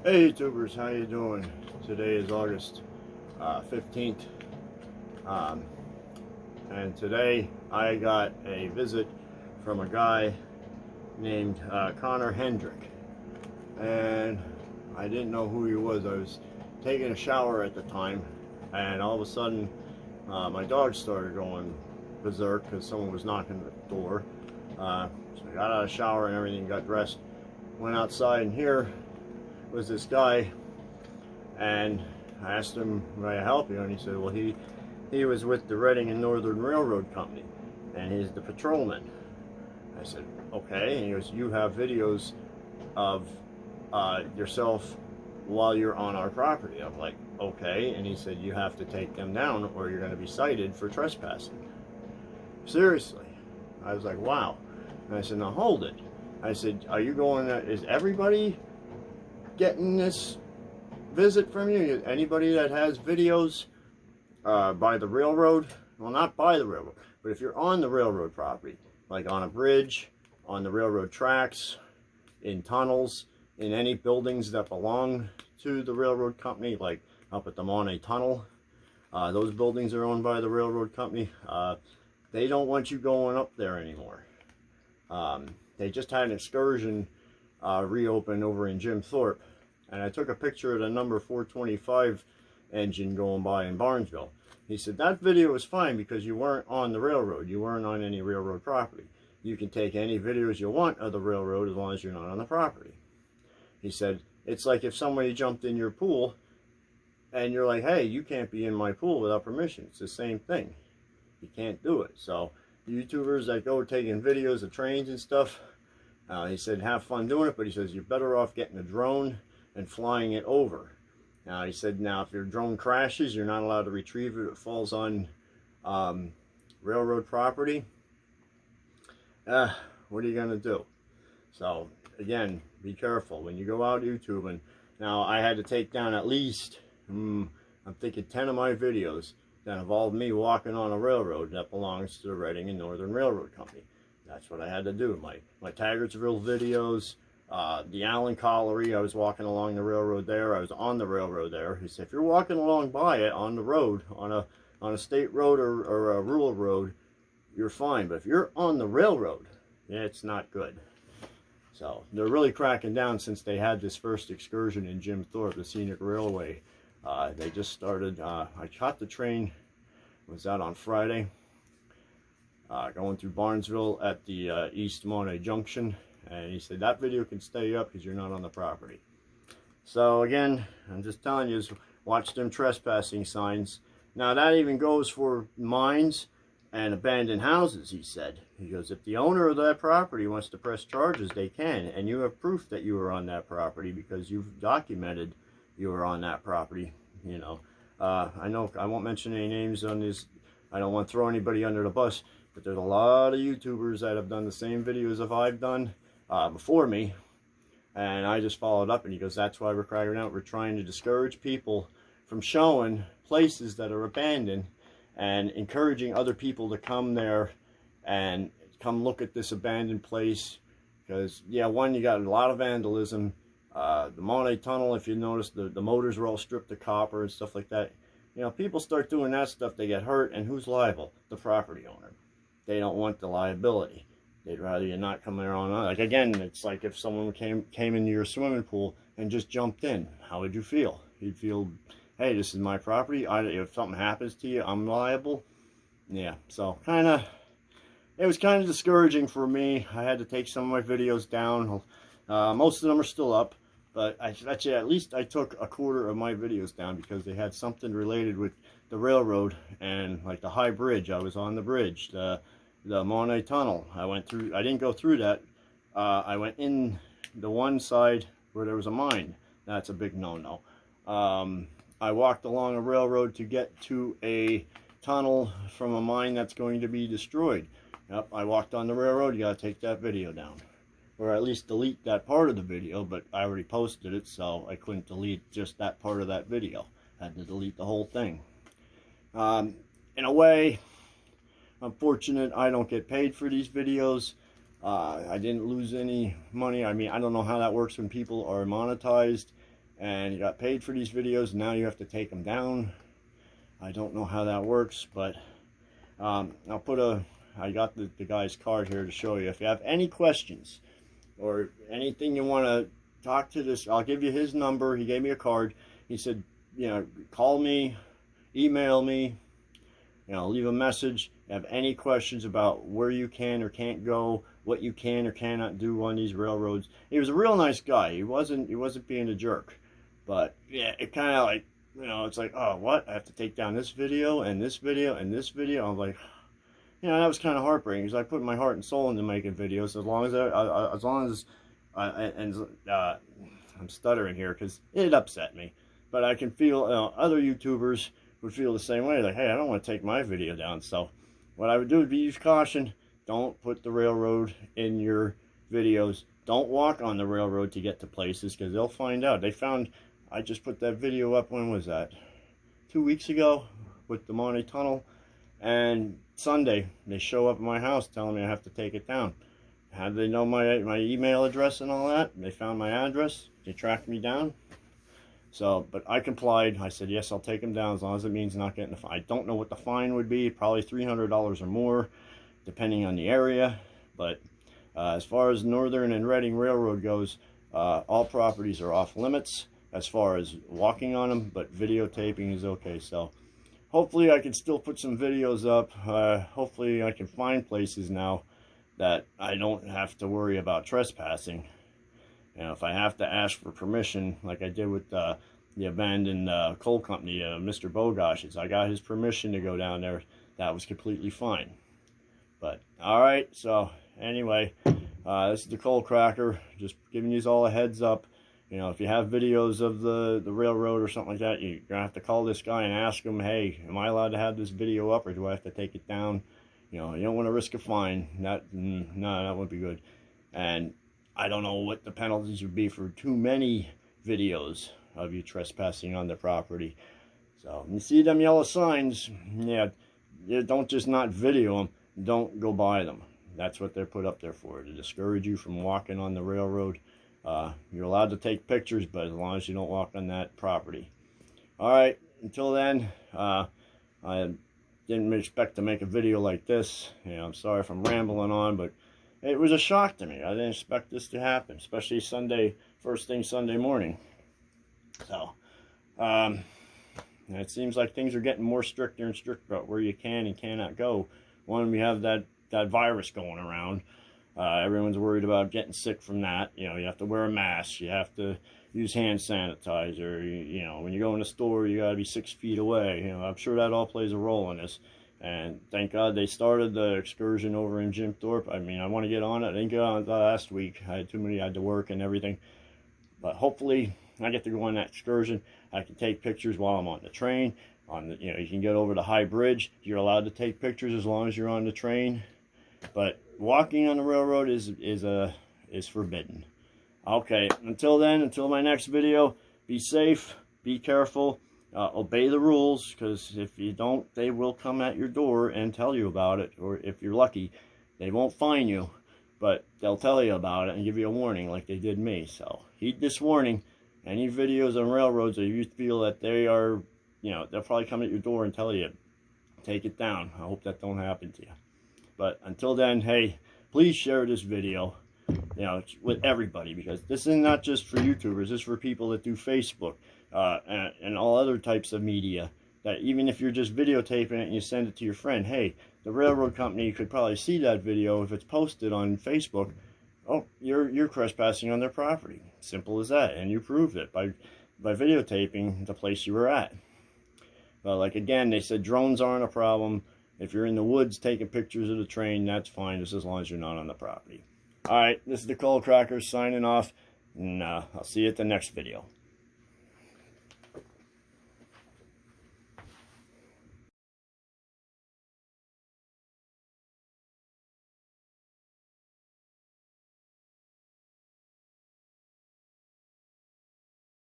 Hey YouTubers, how you doing? Today is August 15th, and today I got a visit from a guy named Connor Hendrick, and I didn't know who he was. I was taking a shower at the time, and all of a sudden my dog started going berserk because someone was knocking at the door. So I got out of the shower and everything, got dressed, went outside, and here was this guy, and I asked him, "May I help you?" And he said, well, he was with the Reading and Northern Railroad Company, and he's the patrolman. I said, okay. And he goes, "You have videos of yourself while you're on our property." I'm like, okay. And he said, "You have to take them down or you're going to be cited for trespassing." Seriously. I was like, wow. And I said, "Now hold it." I said, "Are you going, is everybody getting this visit from you? Anybody that has videos by the railroad?" Well, not by the railroad, but if you're on the railroad property, like on a bridge, on the railroad tracks, in tunnels, in any buildings that belong to the railroad company, like up at the Monet Tunnel, those buildings are owned by the railroad company. They don't want you going up there anymore. They just had an excursion reopen over in Jim Thorpe, and I took a picture of the number 425 engine going by in Barnesville. He said, "That video was fine because you weren't on the railroad. You weren't on any railroad property. You can take any videos you want of the railroad as long as you're not on the property." He said, "It's like if somebody jumped in your pool and you're like, hey, you can't be in my pool without permission." It's the same thing. You can't do it. So YouTubers that go taking videos of trains and stuff, he said, have fun doing it, but he says you're better off getting a drone and flying it over. Now he said, now if your drone crashes, you're not allowed to retrieve it. It falls on railroad property. What are you going to do? So again, be careful when you go out YouTubing. Now I had to take down at least, I'm thinking 10 of my videos that involved me walking on a railroad that belongs to the Reading and Northern Railroad Company. That's what I had to do. My Taggartsville videos, the Allen Colliery, I was walking along the railroad there. I was on the railroad there. He said, if you're walking along by it on the road, on a state road or a rural road, you're fine. But if you're on the railroad, yeah, it's not good. So they're really cracking down since they had this first excursion in Jim Thorpe, the Scenic Railway. They just started. I caught the train, was out on Friday, going through Barnesville at the East Monet Junction, and he said that video can stay up because you're not on the property. So again, I'm just telling you, watch them trespassing signs. Now that even goes for mines and abandoned houses, he said. He goes, if the owner of that property wants to press charges, they can, and you have proof that you were on that property because you've documented you were on that property. You know, I know I won't mention any names on this. I don't want to throw anybody under the bus, but there's a lot of YouTubers that have done the same videos as I've done before me, and I just followed up, and he goes, that's why we're cracking out. We're trying to discourage people from showing places that are abandoned and encouraging other people to come there and come look at this abandoned place. Because yeah, one, you got a lot of vandalism. The Monet Tunnel, if you notice, the motors were all stripped of copper and stuff like that. You know, people start doing that stuff, they get hurt, and who's liable? The property owner. They don't want the liability. They'd rather you not come there on. Like again, it's like if someone came into your swimming pool and just jumped in. How would you feel? You'd feel, hey, this is my property. If something happens to you, I'm liable. Yeah, so it was kind of discouraging for me. I had to take some of my videos down. Most of them are still up, but actually at least I took a quarter of my videos down because they had something related with the railroad and like the High Bridge. I was on the bridge, the Monet Tunnel. I went through. I didn't go through that. I went in the one side where there was a mine. That's a big no-no. I walked along a railroad to get to a tunnel from a mine that's going to be destroyed. Yep, I walked on the railroad. You got to take that video down, or at least delete that part of the video, but I already posted it, so I couldn't delete just that part of that video. I had to delete the whole thing. In a way, I'm fortunate I don't get paid for these videos. I didn't lose any money. I mean, I don't know how that works when people are monetized and you got paid for these videos, and now you have to take them down. I don't know how that works, but I'll put I got the guy's card here to show you. If you have any questions or anything you want to talk to this, I'll give you his number. He gave me a card. He said, you know, call me, email me, you know, leave a message. If you have any questions about where you can or can't go, what you can or cannot do on these railroads. He was a real nice guy. He wasn't being a jerk. But yeah, it kind of like, you know, it's like, oh, what? I have to take down this video and this video and this video. I'm like, you know, that was kind of heartbreaking, because I put my heart and soul into making videos. I'm stuttering here because it upset me, but I can feel other YouTubers would feel the same way. Like, hey, I don't want to take my video down. So what I would do would be use caution. Don't put the railroad in your videos. Don't walk on the railroad to get to places, because they'll find out. They found, I just put that video up, when was that? 2 weeks ago, with the Monte Tunnel. And Sunday, they show up at my house telling me I have to take it down. How did they know my email address and all that? They found my address. They tracked me down. So, but I complied. I said, yes, I'll take them down, as long as it means not getting a fine. I don't know what the fine would be. Probably $300 or more, depending on the area. But as far as Northern and Reading Railroad goes, all properties are off limits as far as walking on them, but videotaping is okay. So hopefully I can still put some videos up. Hopefully I can find places now that I don't have to worry about trespassing. You know, if I have to ask for permission, like I did with the abandoned coal company, Mr. Bogosh's, I got his permission to go down there. That was completely fine. But all right, so anyway, this is the Coal Cracker, just giving you all a heads up. You know, if you have videos of the railroad or something like that, you're gonna have to call this guy and ask him, hey, am I allowed to have this video up, or do I have to take it down? You know, you don't want to risk a fine. No, that wouldn't be good. And I don't know what the penalties would be for too many videos of you trespassing on the property. So you see them yellow signs, yeah, don't just not video them, don't go by them. That's what they're put up there for, to discourage you from walking on the railroad. You're allowed to take pictures, but as long as you don't walk on that property. All right, until then, I didn't expect to make a video like this. You know, I'm sorry if I'm rambling on, but it was a shock to me. I didn't expect this to happen, especially Sunday, first thing Sunday morning. So, it seems like things are getting more stricter and stricter about where you can and cannot go. One, we have that virus going around. Everyone's worried about getting sick from that. You know, you have to wear a mask. You have to use hand sanitizer. You know, when you go in the store, you got to be 6 feet away. You know, I'm sure that all plays a role in this. And thank God they started the excursion over in Jim Thorpe. I mean, I want to get on it. I didn't get on it last week. I had to work and everything. But hopefully, I get to go on that excursion. I can take pictures while I'm on the train. You know, you can get over the high bridge. You're allowed to take pictures as long as you're on the train. But walking on the railroad is forbidden. Okay, until then, until my next video, be safe, be careful, obey the rules, because if you don't, they will come at your door and tell you about it. Or if you're lucky, they won't fine you, but they'll tell you about it and give you a warning like they did me. So heed this warning. Any videos on railroads that you feel that they are, you know, they'll probably come at your door and tell you, take it down. I hope that don't happen to you. But until then, hey, please share this video, you know, with everybody, because this is not just for YouTubers. This is for people that do Facebook and all other types of media. That even if you're just videotaping it and you send it to your friend, hey, the railroad company could probably see that video if it's posted on Facebook. Oh, you're trespassing on their property. Simple as that, and you proved it by videotaping the place you were at. But like again, they said drones aren't a problem. If you're in the woods taking pictures of the train, that's fine, just as long as you're not on the property. All right, this is the Coal Cracker signing off, and I'll see you at the next video.